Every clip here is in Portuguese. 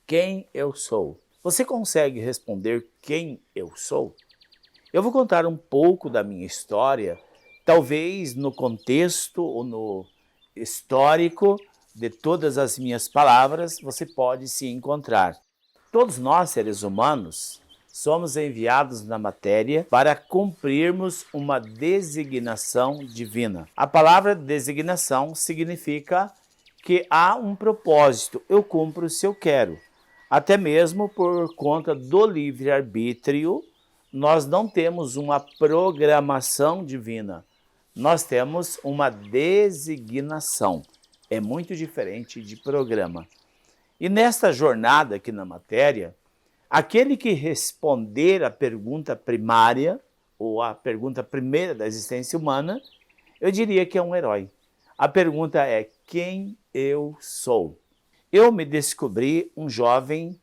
Quem eu sou? Você consegue responder quem eu sou? Eu vou contar um pouco da minha história, talvez no contexto ou no histórico de todas as minhas palavras, você pode se encontrar. Todos nós, seres humanos, somos enviados na matéria para cumprirmos uma designação divina. A palavra designação significa que há um propósito, eu cumpro se eu quero. Até mesmo por conta do livre-arbítrio, nós não temos uma programação divina, nós temos uma designação. É muito diferente de programa. E nesta jornada aqui na matéria, aquele que responder a pergunta primária, ou a pergunta primeira da existência humana, eu diria que é um herói. A pergunta é: quem eu sou? Eu me descobri um jovem,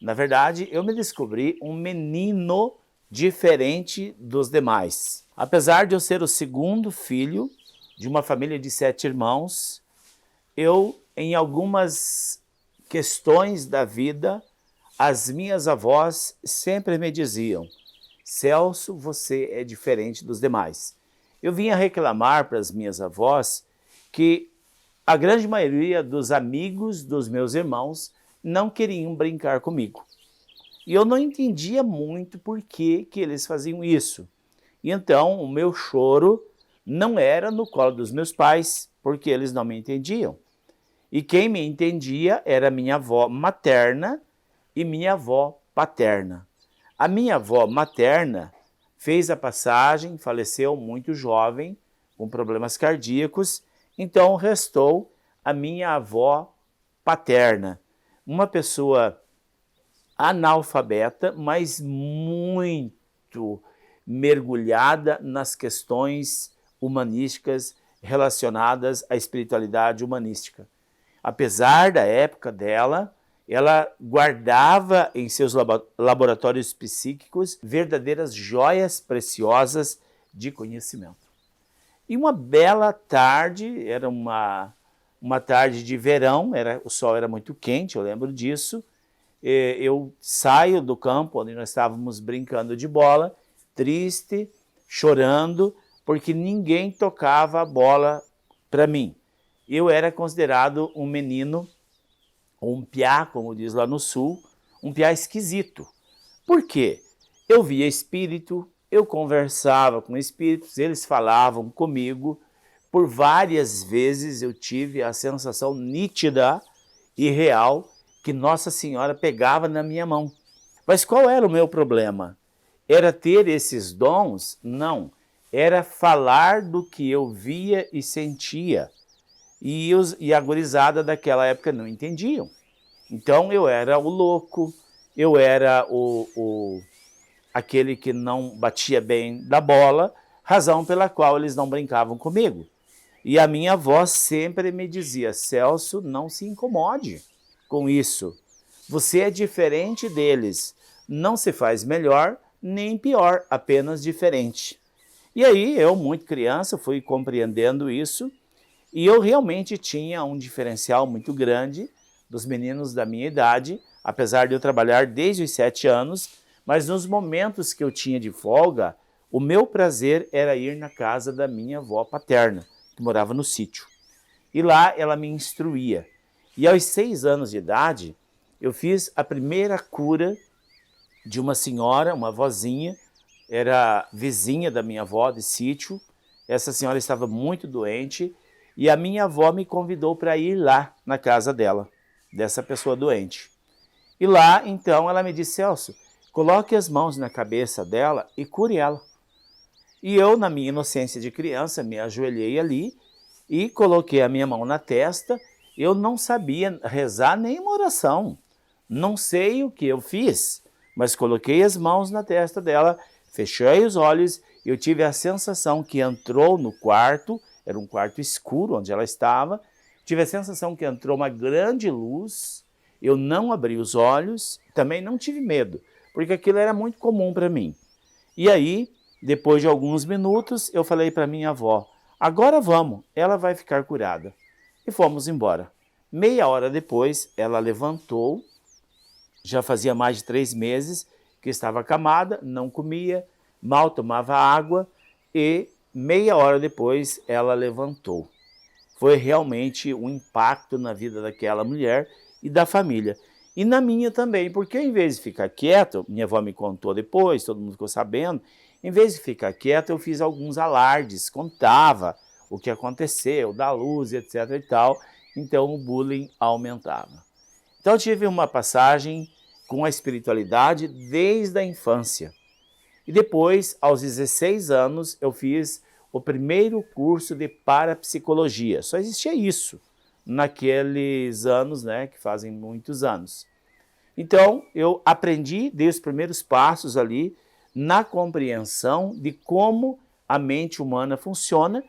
na verdade, eu me descobri um menino diferente dos demais. Apesar de eu ser o segundo filho de uma família de 7 irmãos, eu, em algumas questões da vida, as minhas avós sempre me diziam: Celso, você é diferente dos demais. Eu vinha reclamar para as minhas avós que a grande maioria dos amigos dos meus irmãos não queriam brincar comigo. E eu não entendia muito por que eles faziam isso. E então o meu choro não era no colo dos meus pais, porque eles não me entendiam. E quem me entendia era minha avó materna e minha avó paterna. A minha avó materna fez a passagem, faleceu muito jovem, com problemas cardíacos, então restou a minha avó paterna, uma pessoa analfabeta, mas muito mergulhada nas questões humanísticas relacionadas à espiritualidade humanística. Apesar da época dela, ela guardava em seus laboratórios psíquicos verdadeiras joias preciosas de conhecimento. E uma bela tarde, era uma tarde de verão, o sol era muito quente, eu lembro disso. Eu saio do campo onde nós estávamos brincando de bola, triste, chorando, porque ninguém tocava a bola para mim. Eu era considerado um menino, um piá, como diz lá no sul, um piá esquisito. Por quê? Eu via espírito, eu conversava com espíritos, eles falavam comigo. Por várias vezes eu tive a sensação nítida e real que Nossa Senhora pegava na minha mão. Mas qual era o meu problema? Era ter esses dons? Não. Era falar do que eu via e sentia. E a gurizada daquela época não entendiam. Então eu era o louco, eu era aquele que não batia bem da bola, razão pela qual eles não brincavam comigo. E a minha avó sempre me dizia: Celso, não se incomode com isso. Você é diferente deles. Não se faz melhor nem pior, apenas diferente. E aí eu, muito criança, fui compreendendo isso. E eu realmente tinha um diferencial muito grande dos meninos da minha idade, apesar de eu trabalhar desde os 7 anos, mas nos momentos que eu tinha de folga, o meu prazer era ir na casa da minha avó paterna, que morava no sítio. E lá ela me instruía. E aos 6 anos de idade, eu fiz a primeira cura de uma senhora, uma vozinha, era vizinha da minha avó de sítio. Essa senhora estava muito doente, e a minha avó me convidou para ir lá na casa dela, dessa pessoa doente. E lá, então, ela me disse: Celso, coloque as mãos na cabeça dela e cure ela. E eu, na minha inocência de criança, me ajoelhei ali e coloquei a minha mão na testa. Eu não sabia rezar nenhuma oração. Não sei o que eu fiz, mas coloquei as mãos na testa dela, fechei os olhos e eu tive a sensação que entrou no quarto. Era um quarto escuro onde ela estava. Tive a sensação que entrou uma grande luz. Eu não abri os olhos, também não tive medo, porque aquilo era muito comum para mim. E aí, depois de alguns minutos, eu falei para minha avó: agora vamos, ela vai ficar curada. E fomos embora. Meia hora depois, ela levantou, Já fazia mais de 3 meses que estava acamada, não comia, mal tomava água e meia hora depois ela levantou. Foi realmente um impacto na vida daquela mulher e da família. E na minha também, porque em vez de ficar quieto, minha avó me contou depois, todo mundo ficou sabendo, em vez de ficar quieto, eu fiz alguns alardes, contava o que aconteceu, da luz, etc e tal, então o bullying aumentava. Então eu tive uma passagem com a espiritualidade desde a infância. E depois, aos 16 anos, eu fiz o primeiro curso de parapsicologia. Só existia isso naqueles anos, né, que fazem muitos anos. Então, eu aprendi, dei os primeiros passos ali na compreensão de como a mente humana funciona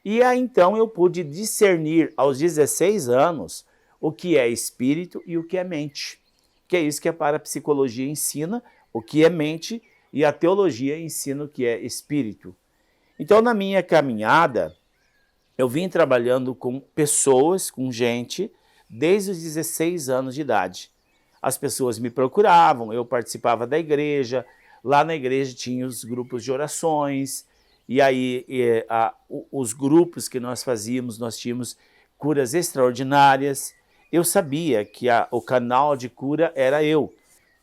e aí então eu pude discernir aos 16 anos o que é espírito e o que é mente. Que é isso que a parapsicologia ensina, o que é mente, e a teologia ensina o que é espírito. Então, na minha caminhada, eu vim trabalhando com pessoas, com gente, desde os 16 anos de idade. As pessoas me procuravam, eu participava da igreja, lá na igreja tinha os grupos de orações, e aí os grupos que nós fazíamos, nós tínhamos curas extraordinárias. Eu sabia que o canal de cura era eu.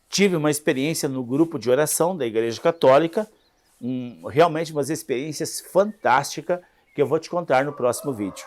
Tive uma experiência no grupo de oração da Igreja Católica, realmente umas experiências fantásticas que eu vou te contar no próximo vídeo.